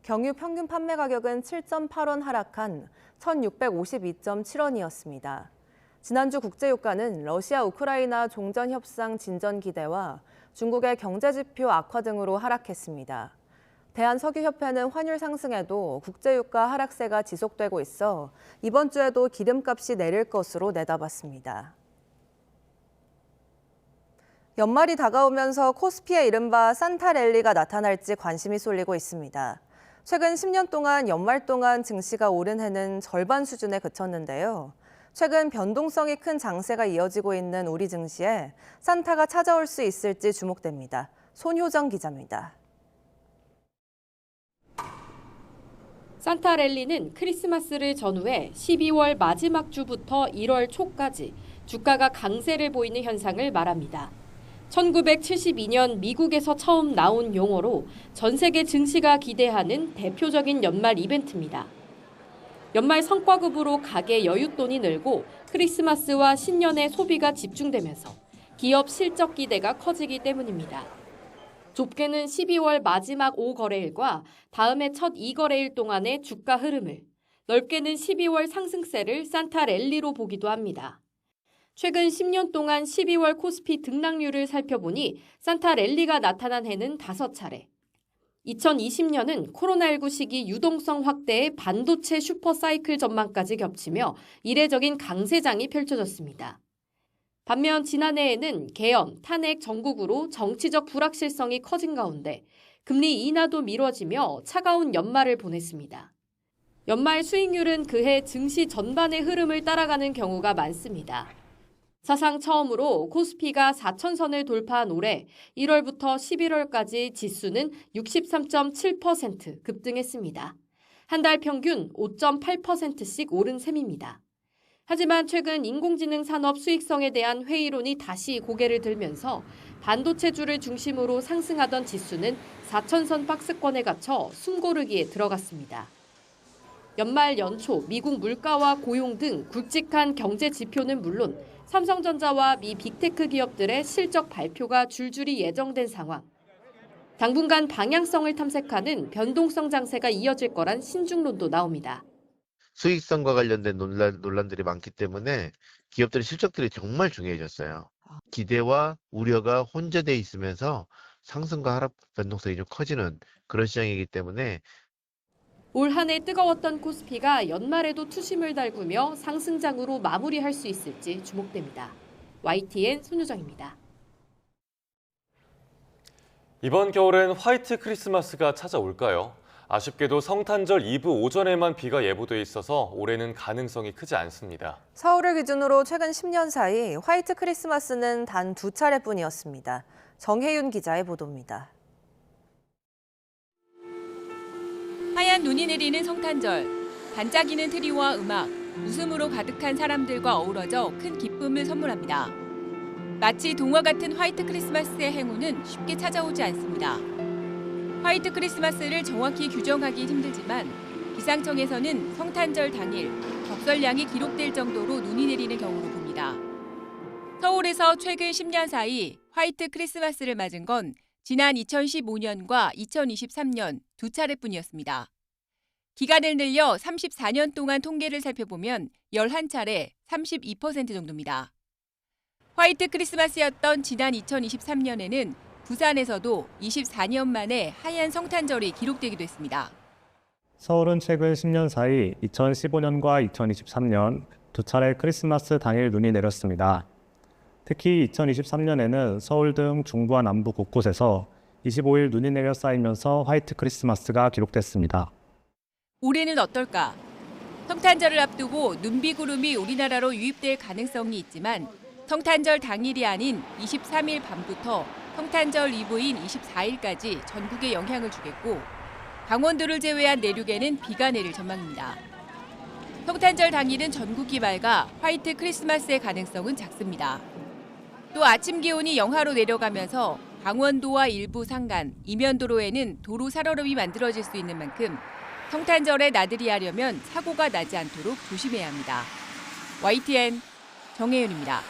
경유 평균 판매 가격은 7.8원 하락한 1,652.7원이었습니다. 지난주 국제유가는 러시아 우크라이나 종전 협상 진전 기대와 중국의 경제지표 악화 등으로 하락했습니다. 대한석유협회는 환율 상승에도 국제유가 하락세가 지속되고 있어 이번 주에도 기름값이 내릴 것으로 내다봤습니다. 연말이 다가오면서 코스피의 이른바 산타랠리가 나타날지 관심이 쏠리고 있습니다. 최근 10년 동안 연말 동안 증시가 오른 해는 절반 수준에 그쳤는데요. 최근 변동성이 큰 장세가 이어지고 있는 우리 증시에 산타가 찾아올 수 있을지 주목됩니다. 손효정 기자입니다. 산타랠리는 크리스마스를 전후해 12월 마지막 주부터 1월 초까지 주가가 강세를 보이는 현상을 말합니다. 1972년 미국에서 처음 나온 용어로 전 세계 증시가 기대하는 대표적인 연말 이벤트입니다. 연말 성과급으로 가계 여윳돈이 늘고 크리스마스와 신년의 소비가 집중되면서 기업 실적 기대가 커지기 때문입니다. 좁게는 12월 마지막 5거래일과 다음해 첫 2거래일 동안의 주가 흐름을, 넓게는 12월 상승세를 산타랠리로 보기도 합니다. 최근 10년 동안 12월 코스피 등락률을 살펴보니 산타랠리가 나타난 해는 5차례. 2020년은 코로나19 시기 유동성 확대의 반도체 슈퍼사이클 전망까지 겹치며 이례적인 강세장이 펼쳐졌습니다. 반면 지난해에는 계엄, 탄핵 전국으로 정치적 불확실성이 커진 가운데 금리 인하도 미뤄지며 차가운 연말을 보냈습니다. 연말 수익률은 그해 증시 전반의 흐름을 따라가는 경우가 많습니다. 사상 처음으로 코스피가 4,000선을 돌파한 올해 1월부터 11월까지 지수는 63.7% 급등했습니다. 한 달 평균 5.8%씩 오른 셈입니다. 하지만 최근 인공지능 산업 수익성에 대한 회의론이 다시 고개를 들면서 반도체주를 중심으로 상승하던 지수는 4,000선 박스권에 갇혀 숨고르기에 들어갔습니다. 연말 연초 미국 물가와 고용 등 굵직한 경제 지표는 물론 삼성전자와 미 빅테크 기업들의 실적 발표가 줄줄이 예정된 상황. 당분간 방향성을 탐색하는 변동성 장세가 이어질 거란 신중론도 나옵니다. 수익성과 관련된 논란들이 많기 때문에 기업들의 실적들이 정말 중요해졌어요. 기대와 우려가 혼재돼 있으면서 상승과 하락 변동성이 좀 커지는 그런 시장이기 때문에 올 한 해 뜨거웠던 코스피가 연말에도 투심을 달구며 상승장으로 마무리할 수 있을지 주목됩니다. YTN 손유정입니다. 이번 겨울엔 화이트 크리스마스가 찾아올까요? 아쉽게도 성탄절 이브 오전에만 비가 예보돼 있어서 올해는 가능성이 크지 않습니다. 서울을 기준으로 최근 10년 사이 화이트 크리스마스는 단 2차례뿐이었습니다. 정혜윤 기자의 보도입니다. 하얀 눈이 내리는 성탄절, 반짝이는 트리와 음악, 웃음으로 가득한 사람들과 어우러져 큰 기쁨을 선물합니다. 마치 동화 같은 화이트 크리스마스의 행운은 쉽게 찾아오지 않습니다. 화이트 크리스마스를 정확히 규정하기 힘들지만 기상청에서는 성탄절 당일 적설량이 기록될 정도로 눈이 내리는 경우로 봅니다. 서울에서 최근 10년 사이 화이트 크리스마스를 맞은 건 지난 2015년과 2023년 두 차례뿐이었습니다. 기간을 늘려 34년 동안 통계를 살펴보면 11차례 32% 정도입니다. 화이트 크리스마스였던 지난 2023년에는 부산에서도 24년 만에 하얀 성탄절이 기록되기도 했습니다. 서울은 최근 10년 사이 2015년과 2023년 두 차례 크리스마스 당일 눈이 내렸습니다. 특히 2023년에는 서울 등 중부와 남부 곳곳에서 25일 눈이 내려 쌓이면서 화이트 크리스마스가 기록됐습니다. 올해는 어떨까? 성탄절을 앞두고 눈비구름이 우리나라로 유입될 가능성이 있지만 성탄절 당일이 아닌 23일 밤부터 성탄절 이브인 24일까지 전국에 영향을 주겠고 강원도를 제외한 내륙에는 비가 내릴 전망입니다. 성탄절 당일은 전국이 맑아 화이트 크리스마스의 가능성은 작습니다. 또 아침 기온이 영하로 내려가면서 강원도와 일부 산간, 이면도로에는 도로 살얼음이 만들어질 수 있는 만큼 성탄절에 나들이 하려면 사고가 나지 않도록 조심해야 합니다. YTN 정혜윤입니다.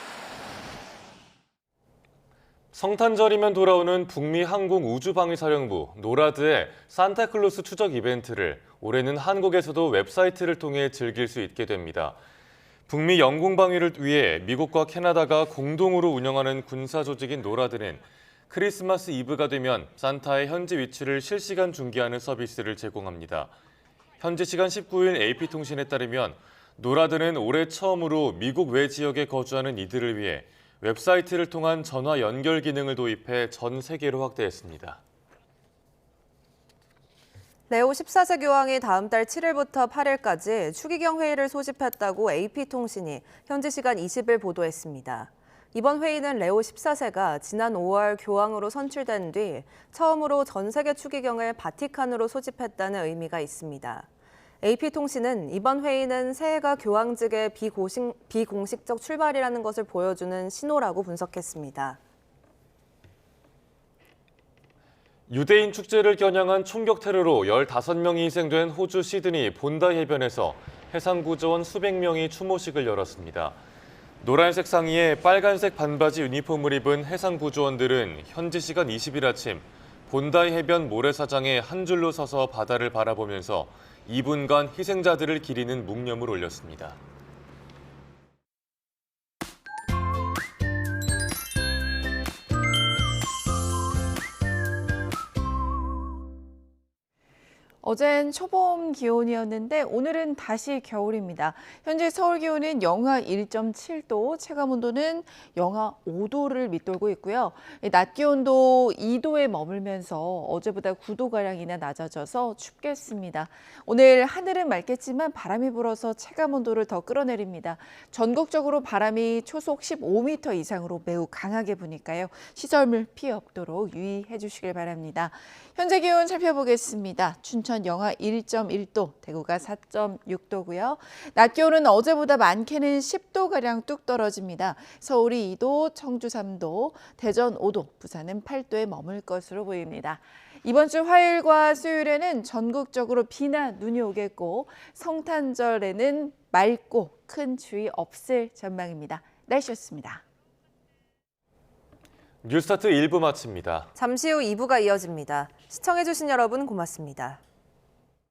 성탄절이면 돌아오는 북미 항공우주방위사령부 노라드의 산타클로스 추적 이벤트를 올해는 한국에서도 웹사이트를 통해 즐길 수 있게 됩니다. 북미 영공방위를 위해 미국과 캐나다가 공동으로 운영하는 군사조직인 노라드는 크리스마스 이브가 되면 산타의 현지 위치를 실시간 중계하는 서비스를 제공합니다. 현지 시간 19일 AP통신에 따르면 노라드는 올해 처음으로 미국 외 지역에 거주하는 이들을 위해 웹사이트를 통한 전화 연결 기능을 도입해 전 세계로 확대했습니다. 레오 14세 교황이 다음 달 7일부터 8일까지 추기경 회의를 소집했다고 AP통신이 현지 시간 20일 보도했습니다. 이번 회의는 레오 14세가 지난 5월 교황으로 선출된 뒤 처음으로 전 세계 추기경을 바티칸으로 소집했다는 의미가 있습니다. AP통신은 이번 회의는 새해가 교황직의 비공식적 출발이라는 것을 보여주는 신호라고 분석했습니다. 유대인 축제를 겨냥한 총격 테러로 15명이 희생된 호주 시드니 본다이 해변에서 해상구조원 수백 명이 추모식을 열었습니다. 노란색 상의에 빨간색 반바지 유니폼을 입은 해상구조원들은 현지 시간 20일 아침 본다이 해변 모래사장에 한 줄로 서서 바다를 바라보면서 2분간 희생자들을 기리는 묵념을 올렸습니다. 어젠 초봄 기온이었는데 오늘은 다시 겨울입니다. 현재 서울 기온은 영하 1.7도, 체감온도는 영하 5도를 밑돌고 있고요. 낮 기온도 2도에 머물면서 어제보다 9도가량이나 낮아져서 춥겠습니다. 오늘 하늘은 맑겠지만 바람이 불어서 체감온도를 더 끌어내립니다. 전국적으로 바람이 초속 15m 이상으로 매우 강하게 부니까요. 시설물 피해 없도록 유의해 주시길 바랍니다. 현재 기온 살펴보겠습니다. 춘천 인천 영하 1.1도, 대구가 4.6도고요. 낮 기온은 어제보다 많게는 10도가량 뚝 떨어집니다. 서울이 2도, 청주 3도, 대전 5도, 부산은 8도에 머물 것으로 보입니다. 이번 주 화요일과 수요일에는 전국적으로 비나 눈이 오겠고 성탄절에는 맑고 큰 추위 없을 전망입니다. 날씨였습니다. 뉴스타트 1부 마칩니다. 잠시 후 2부가 이어집니다. 시청해주신 여러분 고맙습니다.